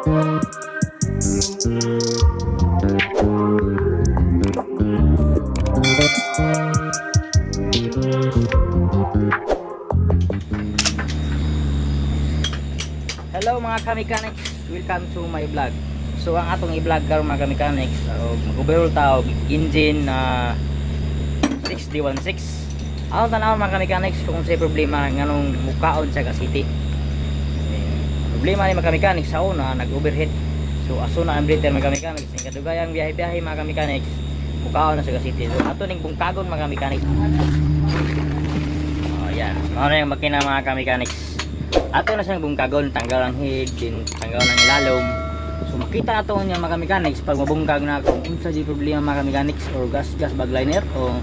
Hello mga ka-mechanics, welcome to my vlog. So ang atong i-vlog karon mga ka-mechanics, mag-overhaul ta og engine na 6D16. Ako tanaw mga ka-mechanics kung say problema nganong mukaon sa City. Problema ni mga ka-mechanics sa una nag-overheat. So aso na ang breather mga ka-mechanics, ning kadugayang biyahe-biyahe mga ka-mechanics, mukaon na sa City. So ato ning bungkagon mga ka-mechanics. Oh yan, mao na yung makina mga ka-mechanics. Ato na siyang bungkagon, tanggal ang head, din tanggal ang ilalom. So makita ato niya mga mechanics pag mabungkag na kung unsa di problema mga mechanics or gas bagliner o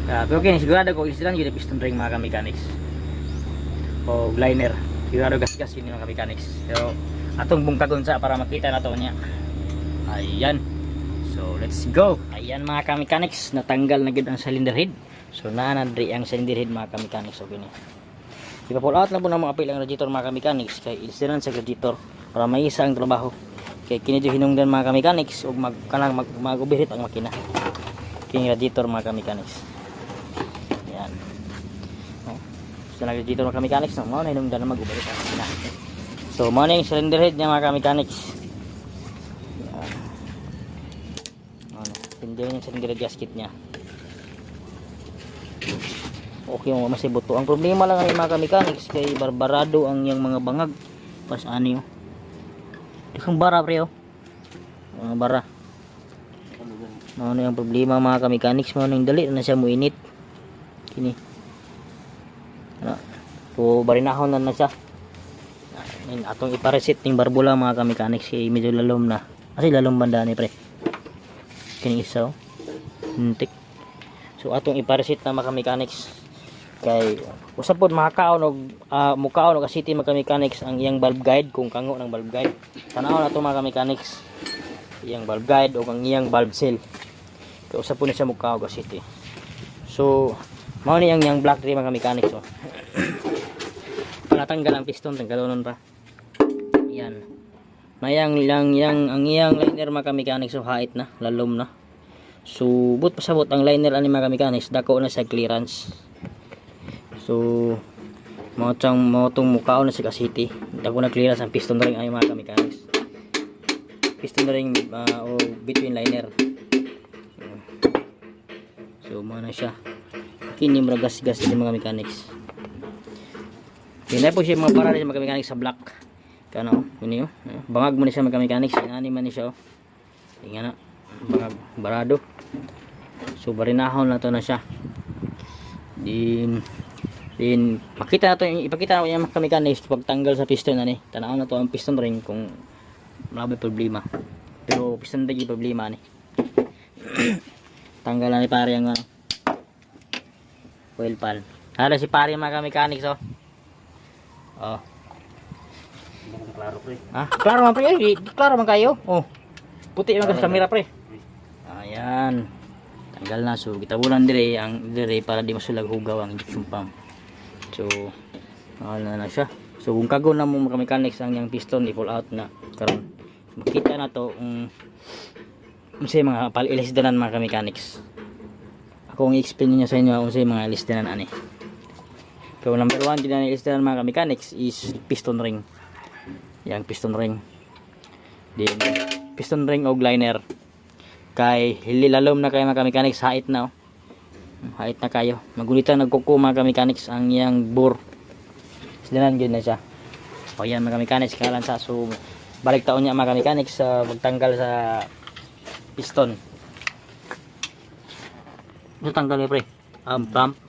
pero okay, sigurado ko isilan gyud piston ring mga mechanics. O liner, sigurado gas yun mga mechanics. Pero atong bungkagon sa para makita nato niya. Ayan. So let's go. Ayan mga mechanics, natanggal na gyud ang cylinder head. So naa na diri ang cylinder head mga mechanics okay ni. Ipa-pull out na po na mga apil ang radiator mga mechanics kay insiran sa radiator para maisa ang trabaho. Kay kini jo hinungdan mga mechanics ug mag-overheat ang makina. Kini radiator mga mechanics. Yan. Oh. So radiator mga mechanics no, mao na hinungdan na mag-overheat ang makina. So mao na yung cylinder head niya mga mechanics. Yan. Ano, hindi yung cylinder gasket niya. Okay mo masibot to. Ang problema lang ng mga mechanics kay barbarado ang yang mga bangag. Pas ani yo. Dikang bara pre yo. Bara. Mao na yung problema mga mechanics mo nang dali na siya muinit. Kini. Ano? So barinahon na siya. Atong ipareset ning barbula mga mechanics kay medyo lalom na. Kasi lalom banda ni pre. Kini isa oh. Hintik. So atong ipareset na mga mechanics. Kay usap pod makakaon og mukaon og City mga mechanics ang iyang valve guide kung kango ng valve guide. Tanaw na to mga mechanics. Iyang valve guide o ang iyang valve seal. Kay usap pod na siya mukaon og City. So mao ni ang iyang black rim mga mechanics oh. Panatanggal ang piston tanggalon pa. Yan. Mayang lang ang iyang liner mga mechanics so hait na, lalom na. So but pasabot ang liner ani mga mechanics dako na sa clearance. So mo tong mukaon na sa City. Dako na clearance ang piston ring ay mga mechanics. Piston ring o between liner. So mo na siya. Kini mo gas din mga mechanics. Pinay po siya mga para sa mga mechanics sa black. Kano, ini oh. Bangag mo ni siya mga mechanics, inani man ni siya oh. Tingnan na. Bangag barado. So barinahon na to na siya. Din ipakita na yung mga mechanics pagtanggal sa piston na ni. Tanaw na to ang piston ring kung may problema. Pero piston ring problema ni. Tanggal na ni pare ang oil pan. Hala si pare mga mechanics oh. Oh. Klaro pre. Klaro man pre. Klaro man kayo. Oh. Puti man sa camera pre. Ayan. Tanggal na so gitabulan dire para di masulag hugaw ang injection pump. So na siya. So kung kago na mo mga mechanics ang yang piston i-pull out na karon makita na to unsay mga palilisdanan mga mechanics. Ako ang i-explain niya sa inyo unsay mga ilisdanan ani. So number 1 din na ilisdanan mga mechanics is piston ring. Yang piston ring. Then piston ring og liner. Kay hililalom na kayo mga mechanics hait na oh. Hait na kayo. Magulitan nagkuko mga mechanics ang iyang bore. Sidanan gyud na siya. O yan mga mechanics kalan sa so balik taon niya mga mechanics sa magtanggal sa piston. Ito tanggal niya pre. Pump.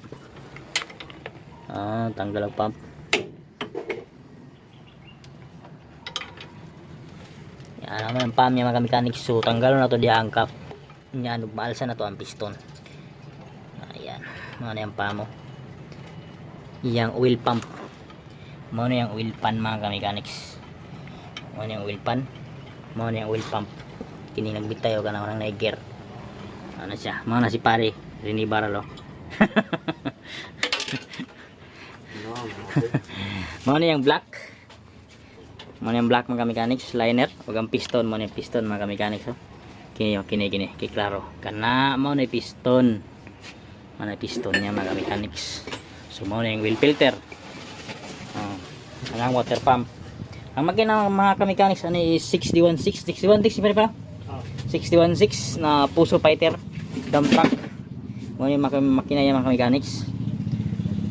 Tanggal ang pump. Yan naman ang pump niya mga mechanics. So tanggal na to di angkap. Yan ugmaalsa na to ang piston. Ayan, ano yung pamo. Yang oil pump. Ano yung oil pan mga mechanics. Ano yung oil pan. Ano yung oil pump. Kini nagbitayo ka na ng gear. Ano siya? Ano si pare Rini Baralo. Ano yung black. Mo yung black mga mechanics liner ug ang piston mo yung piston mga mechanics. Oh. Kini kay klaro. Kana mo na piston. Mana piston niya mga mechanics. So mo na yung wheel filter. Ang water pump. Ang makina mga mechanics ano is 616 pa. 616 na puso fighter dump truck. Mo yung makina niya mga mechanics.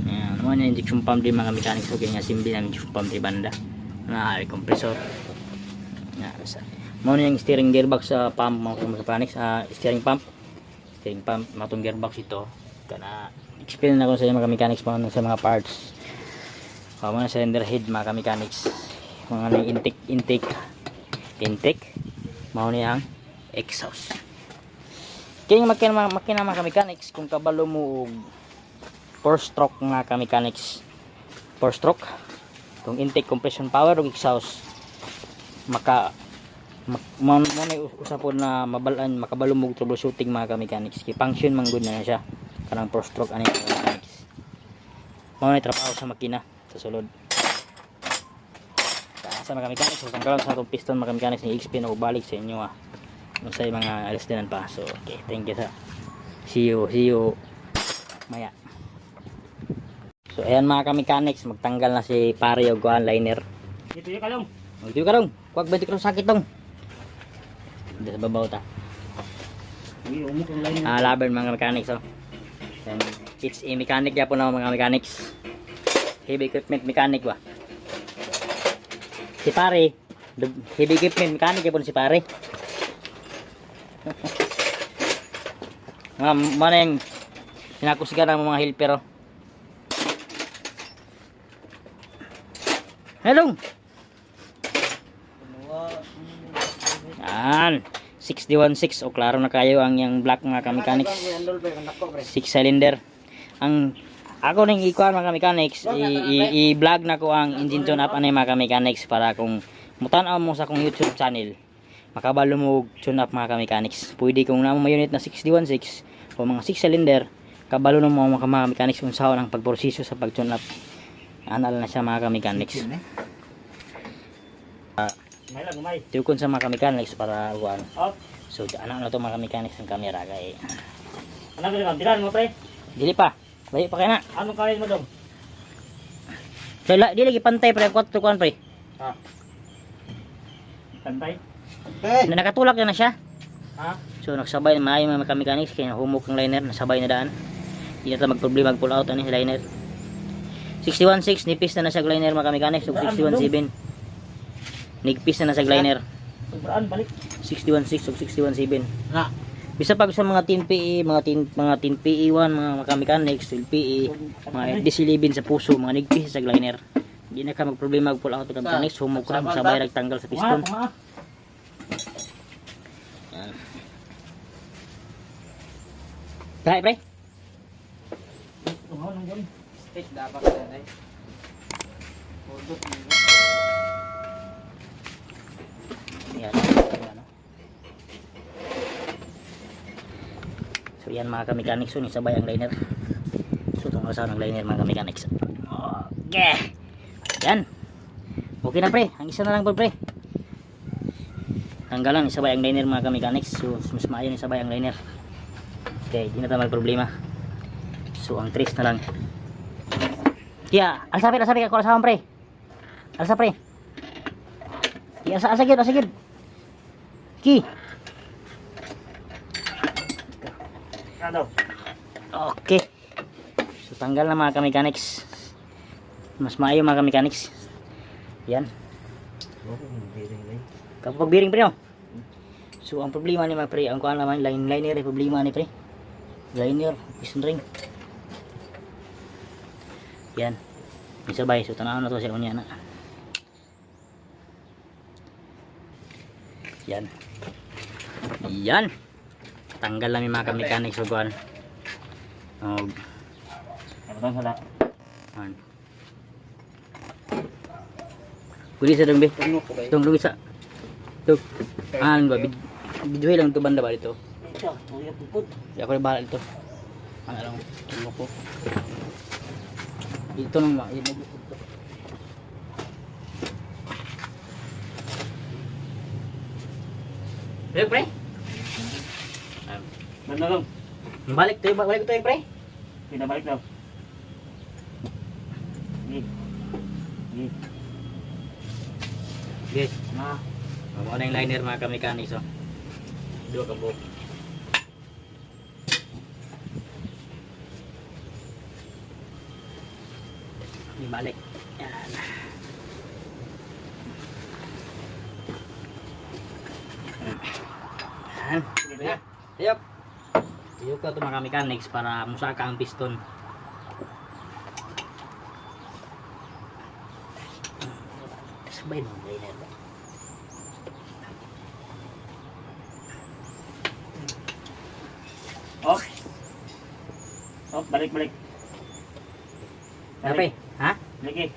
Ayan, mo na injection pump din mga mechanics. Okay nga assembly ng injection pump di banda. Na compressor. Yan sa. Mo na yung steering gearbox sa pump mga mechanics, steering pump matong gearbox ito. Kana explain na ko sa mga mechanics mo sa mga parts. Mga cylinder head mga mechanics. Mga intake mao ni ang exhaust. Kaya makina mga mechanics kung kabalo mo 4 stroke mga mechanics. 4 stroke kung intake compression power ug exhaust mo usapon na mabalaan makabalo mo troubleshooting mga mechanics. Kay function man good na siya kanang 4 stroke ani mga mechanics. Mao ni trabaho sa makina sa sulod. Sa mga mechanics so tanggalan sa atong piston mga mechanics ni XP na balik sa inyo sa mga alas dinan pa. So okay, thank you sa see you maya. So ayan mga mechanics magtanggal na si pare og liner. Dito yung kalong. Kuwag 20 kilo sakit tong. Dito sa babaw ta. Laban mga mechanics oh. And it's a mechanic ya po na mga mechanics. Heavy equipment mechanic ba. Si pare, heavy equipment mechanic ya po si pare. Mana yung hinakusga ng mga helper oh. Hello. Yan 616 o klaro na kayo ang yung black mga mechanics 6 cylinder. Ang ako ning ikuan mga mechanics i-vlog na ko ang engine tune up anay mga mechanics para kung mutan-aw mo sa akong YouTube channel makabalo mo tune up mga mechanics. Pwede kung namo may unit na 616 o mga 6 cylinder kabalo na mo mga mechanics kung saan ang pagproseso sa pag tune up. Anal na siya mga mechanics. Tukon sa mga mechanics para uwan. So anak na to mga mechanics ng camera kay. Anak ko kampiran mo pre. Dili pa. Layo pa kay na. Ano kain mo dong? Dili lagi pantay pre kwat tukuan pre. Pantay. Na nakatulak na siya. So nagsabay na maayo mga mechanics kay humok ang liner nasabay na daan. Hindi na magproblema mag pull out ani liner. 616 nipis na sa liner mga mechanics ug 617. Nigpis na sa liner. Sobraan balik. 616 ug 617. Ha. Bisa pag sa mga 10 PE, mga 10 PE1, mga mechanics, 12 PE, mga DC11 sa puso, mga nigpis sa liner. Hindi na ka magproblema mag pull out ug mechanics, humok ra sabay rag tanggal sa piston. Yan. Dai pre. Stick dapat na yan. So yan mga mechanics so nisabay ang liner. So itong asahan ng liner mga mechanics. Okay. Yan. Okay na pre. Ang isa na lang po pre. Hanggalan isabay ang liner mga mechanics. So mas maayon isabay ang liner. Okay, di na tayo problema. So ang trace na lang. Kaya, alsapit ako asahan pre. Alsa pre. Kaya asa gid. Ki. Okay. So tanggal na mga mechanics. Mas maayo mga mechanics. Yan. Kapag bearing pre no. So ang problema ni mga pre, ang kuan naman liner problema ni pre. Liner, piston ring. Yan. Isabay so tanaw na to sa unya na. Yan. Yan. Tanggal lang yung mga mechanics sa kuan. Ano bang sala? An. Kuli sa dong be. Dong luwi sa. Dong. An ba video lang to banda ba dito? Ya ako bahala dito. Ano lang ko. Dito nang Pre, pre. Ano lang? Balik to, pre. Pinabalik daw. Yes. Mo na yung liner mga ka-mechanics, oh. Dua ka buhok. Ibalik. Yan. Yan. Tiyok. Tiyok ka ito mga mechanics para musaka ang piston. Sabay mo ang liner ba? Okay. Oh, balik. Apa? Ha? Balik.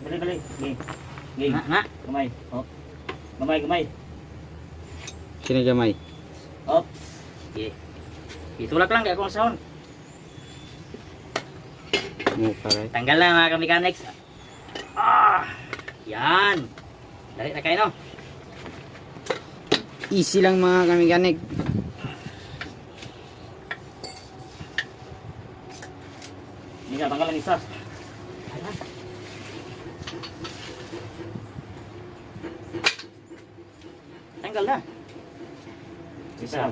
Balik. Ging. Na? Gamay. Oh. Gamay. Sini gamay. Oh. Okay. Itulak lang kaya kung sahon. Muka right. Tanggal na mga ka-mechanics. Yan. Dali na kayo, no? Easy lang mga kamekanik. Hindi nga, tanggal ang isa. Tanggal na. Isa.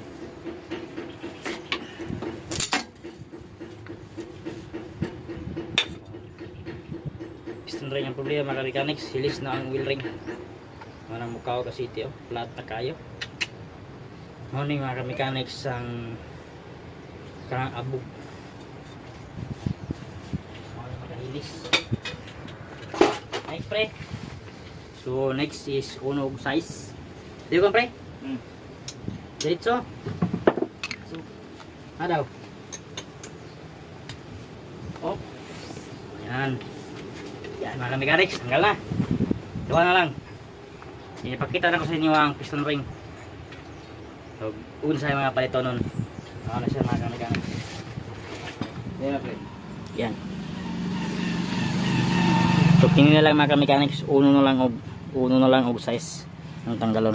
Piston ring ang problema mga ka-mechanics. Silis na ang wheel ring. Manang mukaw kasi ito, flat na kayo. Morning mga ka-mechanics ang karang abog. Morning makahilis. Nice pre. So next is unog size. Di ko pre? Diretso. So, daw. Oh. Yan. Yan mga ka-mechanics, tanggal na. Dua na lang. Ipakita na ko sa inyo ang piston ring. So, unsa yung mga palito nun. Ano na siya mga ka-mechanics. Yan. So, kini na lang mga ka-mechanics, uno na lang og size ng tanggalon.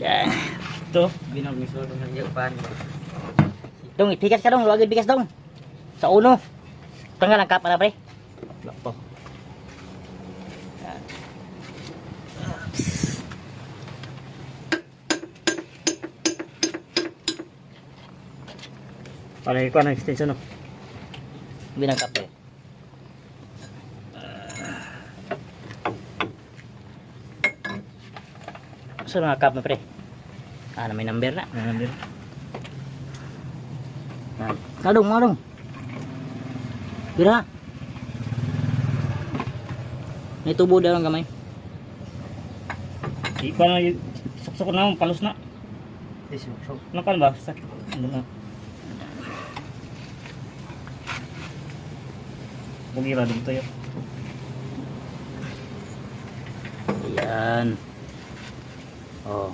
Yan. Ito, binag-misol ko sa iyo pan. Dong, itigas ka dong, luwag bigas dong. Sa uno. Tanggal ang kapa na pre. Lakpo. Yan. Palagi ko ang extension, no? Binang kapa. Sa mga kap na pre. Na may number na. Madong. Pira. May tubo daw ang gamay. Ipa na yung sok-sok na, palos na. Nakan ba? Sakit. Ano na? Bugira dito yun. Ayan. Oh.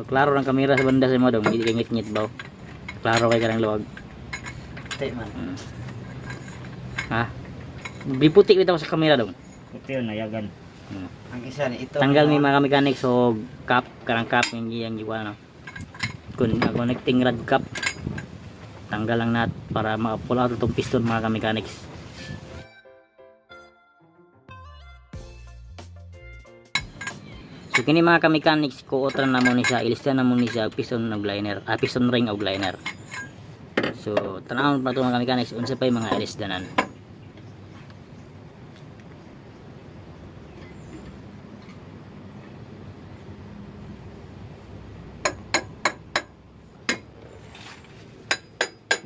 Klaro ng kamera sa banda sa mo dong, hindi ngit-ngit ba. Klaro kay kanang luwag. Man. Ha? Biputik bitaw sa kamera dong. Ito yun, nayagan. Ang isa ni ito. Tanggal ni mga mechanics so cap, karang cap yung giwa no. Kun connecting rod cap. Tanggal lang nat para ma-pull out itong piston mga mechanics. So kini mga ka-mechanics ko otra na mo ni siya, ilista na mo ni siya piston og liner, piston ring og liner. So tanawon pa to mga ka-mechanics unsa pa yung mga ilisdanan.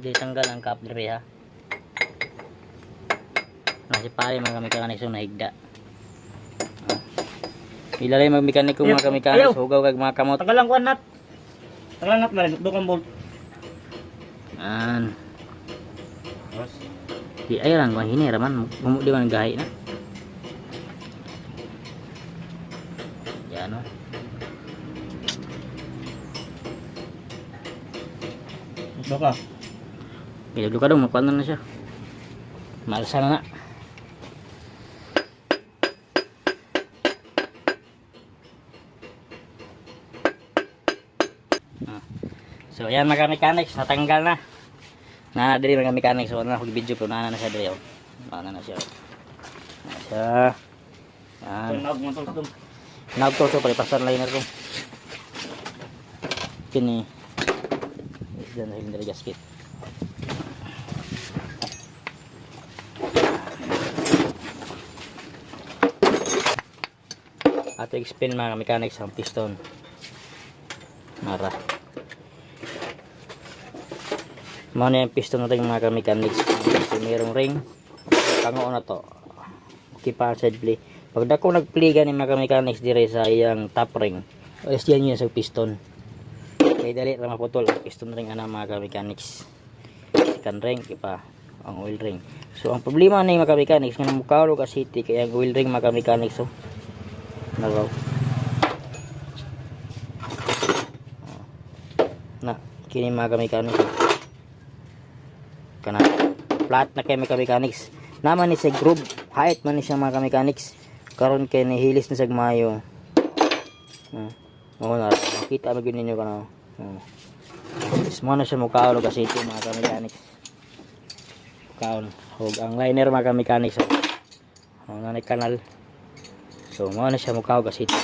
Di tanggal ang cap diri ha. Nasi pare mga mechanics yung nahigda. Ilalay mag mekaniko mga mechanics hugaw kag mga kamot. Tagalang kuan nat. Tagalang nat ba do kan bolt. An. Di ay lang hini raman mo di man gahi na. Yan no. Do ka. Pilog ka dong, makuha na siya. Maalsa na na. So ayan mga mechanics, natanggal na. Na diri mga mechanics, so na video pero na siya diri. Na siya. Na siya. Yan. Pag mo tol dong. Nagto so pasar liner ko. Kini. Diyan na hindi gasket. At explain mga mechanics ang piston. Mara. Mana yung piston natin mga mechanics. Mayroong ring. Tango na to. Okay pa side play. Pag dako nag-play gani mga mechanics dire sa iyang top ring. Alis diyan yun sa piston. Kaya dali ra maputol ang piston ring ana mga mechanics. Second ring ipa ang oil ring. So ang problema ni mga mechanics nga mukaw ka city kaya ang oil ring mga mechanics so nagaw. Na kini mga mechanics. Kana flat na kay mga mechanics. Naman ni sa groove height man ni siya mga mechanics. Karon kay nihilis na sa mayo. Oo na makita ba gyud ninyo kana. Ismo na siya mukaon kasi ito mga mechanics. Kaon hog ang liner mga mechanics. Oh na kanal. So mo na siya mukaw kasi ito.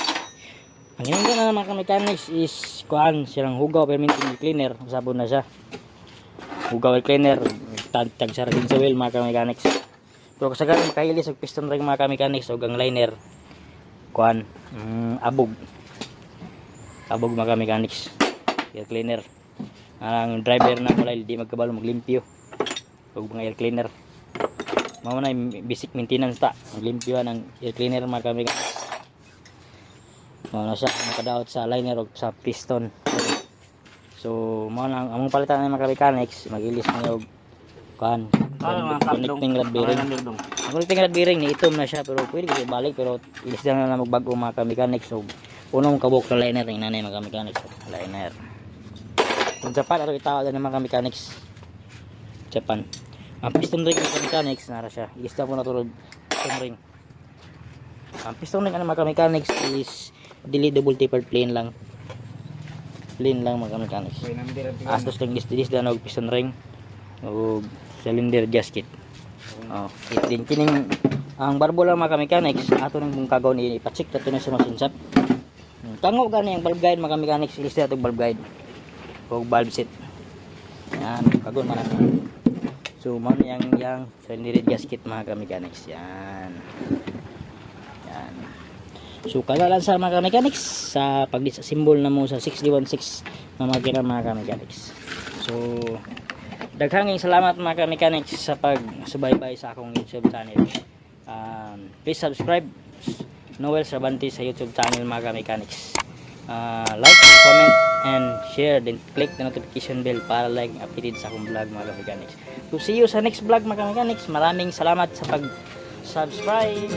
Ang hinungdan na mga mechanics is kuan silang hugaw permanent cleaner, sabon na siya. Hugaw cleaner tag sa rin sa wheel mga mechanics. Pero kasagaran makahilis og piston ring mga mechanics og ang liner kuan abog mga mechanics. Air cleaner. Ang driver na mulay di magkabalo maglimpyo og mga air cleaner. Mao na basic maintenance ta. Maglimpyo ng air cleaner mga mechanics. Mao na siya makadaot sa liner og sa piston. So mao na among palitan ng mga mechanics magilis na og kan connecting rod bearing. Ang connecting rod bearing ni itom na siya pero pwede kasi balik pero ilis lang na magbago mga mechanics so unong kabuk na liner ng nanay mga mechanics liner. Kung Japan ato itawag ng mga mechanics Japan. Ang piston ring ng mechanics nara siya. Ilis po na tulad piston ring. Ang piston ring ng mga mechanics is dili double tapered plain lang mga mechanics. Astos lang dis dan og piston ring o cylinder gasket. Oh, din kining ang barbola mga mechanics ato nang bungkagaw ni ipa-check tato na sa machine shop. Tango gani ang valve guide mga mechanics ilis ato valve guide o valve set. Yan, kagon man nato. So man yang cylinder gasket mga mechanics yan. Yan. So kalalan sa mga mechanics sa pag-symbol na mo sa 6D16 na mga mechanics. So daghang salamat mga mechanics sa pagsubaybay sa akong YouTube channel. Please subscribe Noel Cervantes sa YouTube channel mga mechanics. Like, comment, and share. Then click the notification bell para like updated sa akong vlog mga mechanics. So see you sa next vlog mga mechanics. Maraming salamat sa pag-subscribe.